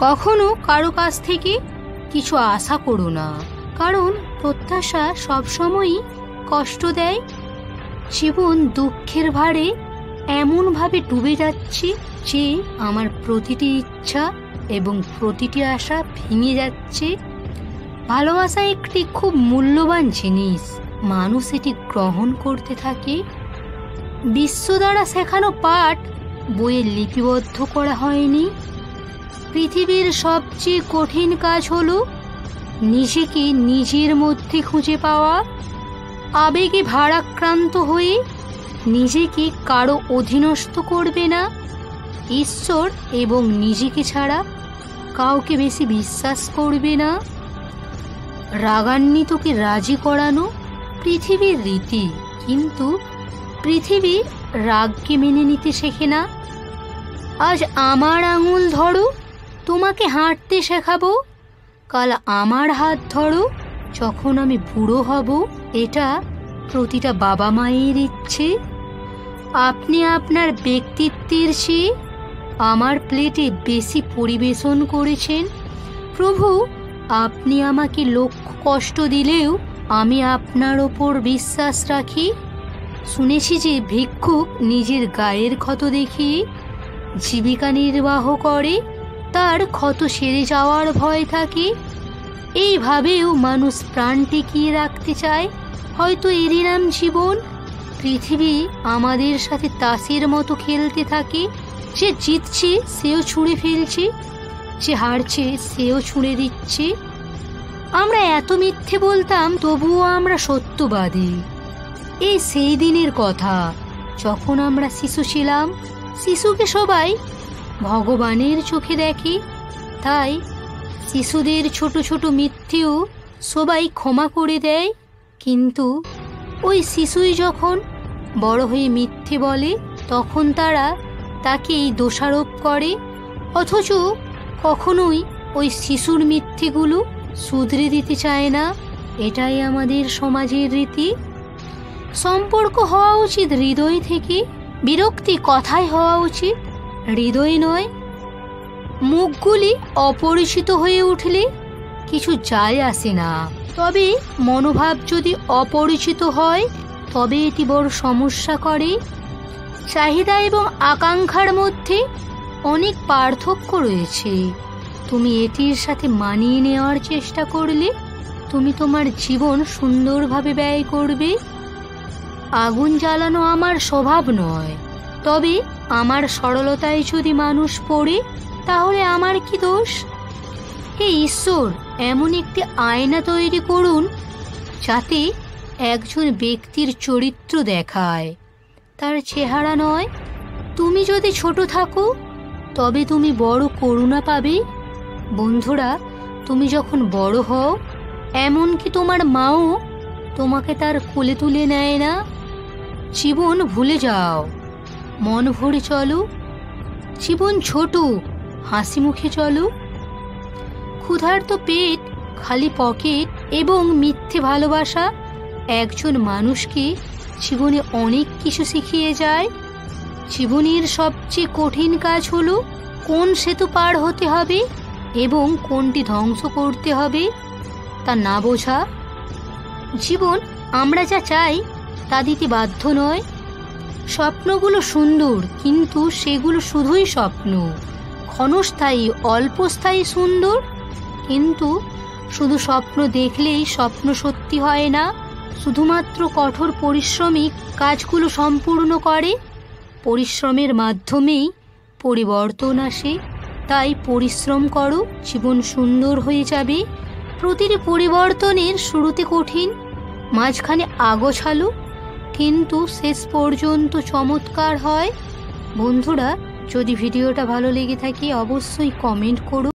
কখনো কারো কাছ থেকে কিছু আশা করো না, কারণ প্রত্যাশা সবসময়ই কষ্ট দেয়। জীবন দুঃখের ভারে এমনভাবে ডুবে যাচ্ছে যে আমার প্রতিটি ইচ্ছা এবং প্রতিটি আশা ভেঙে যাচ্ছে। ভালোবাসা একটি খুব মূল্যবান জিনিস, মানুষ এটি গ্রহণ করতে থাকে। বিশ্ব দ্বারা শেখানো পাঠ বইয়ে লিপিবদ্ধ করা হয়নি। পৃথিবীর সবচেয়ে কঠিন কাজ হলো নিজেকে নিজের মধ্যে খুঁজে পাওয়া। আবেগে ভারাক্রান্ত হয়ে নিজেকে কারো অধীনস্থ করবে না। ঈশ্বর এবং নিজেকে ছাড়া কাউকে বেশি বিশ্বাস করবে না। রাগান্বিতকে রাজি করানো পৃথিবীর রীতি, কিন্তু পৃথিবী রাগকে মেনে নিতে শেখে না। আজ আমার আঙুল ধরো, তোমাকে হাঁটতে শেখাবো। কাল আমার হাত ধরো, যখন আমি বুড়ো হব। এটা প্রতিটা বাবা মায়ের ইচ্ছে। আপনি আপনার ব্যক্তিত্বের চেয়ে আমার প্লেটে বেশি পরিবেশন করেছেন। প্রভু, আপনি আমাকে লক্ষ কষ্ট দিলেও আমি আপনার ওপর বিশ্বাস রাখি। শুনেছি যে ভিক্ষুক নিজের গায়ের ক্ষত দেখিয়ে জীবিকা নির্বাহ করে, তার ক্ষত সেরে যাওয়ার ভয় থাকে। এইভাবেও মানুষ প্রাণ টিকিয়ে রাখতে চায়, হয়তো এরই নাম জীবন। পৃথিবী আমাদের সাথে তাসের মতো খেলতে থাকে। যে জিতছে সেও ছুঁড়ে ফেলছে, যে হারছে সেও ছুঁড়ে দিচ্ছে। আমরা এত মিথ্যে বলতাম, তবুও আমরা সত্যবাদী। এই সেই দিনের কথা যখন আমরা শিশু ছিলাম। শিশুকে সবাই ভগবানের চোখে দেখে, তাই শিশুদের ছোট ছোট মিথ্যেও সবাই ক্ষমা করে দেয়। কিন্তু ওই শিশুই যখন বড় হয়ে মিথ্যে বলে, তখন তারা তাকেই দোষারোপ করে, অথচ কখনোই ওই শিশুর মিথ্যেগুলো শুধরে দিতে চায় না। এটাই আমাদের সমাজের রীতি। সম্পর্ক হওয়া উচিত হৃদয় থেকে, বিরক্তি কথায় হওয়া উচিত, হৃদয় নয়। মুখগুলি অপরিচিত হয়ে উঠলে কিছু যায় আসে না, তবে মনোভাব যদি অপরিচিত হয় তবে এটি বড় সমস্যা করে। চাহিদা এবং আকাঙ্ক্ষার মধ্যে অনেক পার্থক্য রয়েছে। তুমি এটির সাথে মানিয়ে নেওয়ার চেষ্টা করলে তুমি তোমার জীবন সুন্দরভাবে ব্যয় করবে। আগুন জ্বালানো আমার স্বভাব নয়, তবে আমার সরলতায় যদি মানুষ পড়ে তাহলে আমার কি দোষ? হে ঈশ্বর, এমন একটি আয়না তৈরি করুন যাতে একজন ব্যক্তির চরিত্র দেখায়, তার চেহারা নয়। তুমি যদি ছোট থাকো তবে তুমি বড় করুণা পাবে। বন্ধুরা, তুমি যখন বড় হও, এমনকি তোমার মাও তোমাকে তার কোলে তুলে নেয় না। জীবন ভুলে যাও, মন ভরে চলো। জীবন ছোট, হাসি মুখে চলো। ক্ষুধার্ত পেট, খালি পকেট এবং মিথ্যে ভালোবাসা একজন মানুষকে জীবনে অনেক কিছু শিখিয়ে যায়। জীবনের সবচেয়ে কঠিন কাজ হলো কোন সেতু পার হতে হবে এবং কোনটি ধ্বংস করতে হবে তা না বোঝা। জীবন আমরা যা চাই তা দিতে বাধ্য নয়। স্বপ্নগুলো সুন্দর, কিন্তু সেগুলো শুধুই স্বপ্ন। ক্ষণস্থায়ী, অল্পস্থায়ী সুন্দর, কিন্তু শুধু স্বপ্ন দেখলেই স্বপ্ন সত্যি হয় না। শুধুমাত্র কঠোর পরিশ্রমিক কাজগুলো সম্পূর্ণ করে। পরিশ্রমের মাধ্যমেই পরিবর্তন আসে। তাই পরিশ্রম করো, জীবন সুন্দর হয়ে যাবে। প্রতিটি পরিবর্তনের শুরুতে কঠিন, মাঝখানে আগোছালো, কিন্তু শেষ পর্যন্ত চমৎকার হয়। বন্ধুরা, যদি ভিডিওটা ভালো লেগে থাকে অবশ্যই কমেন্ট করো।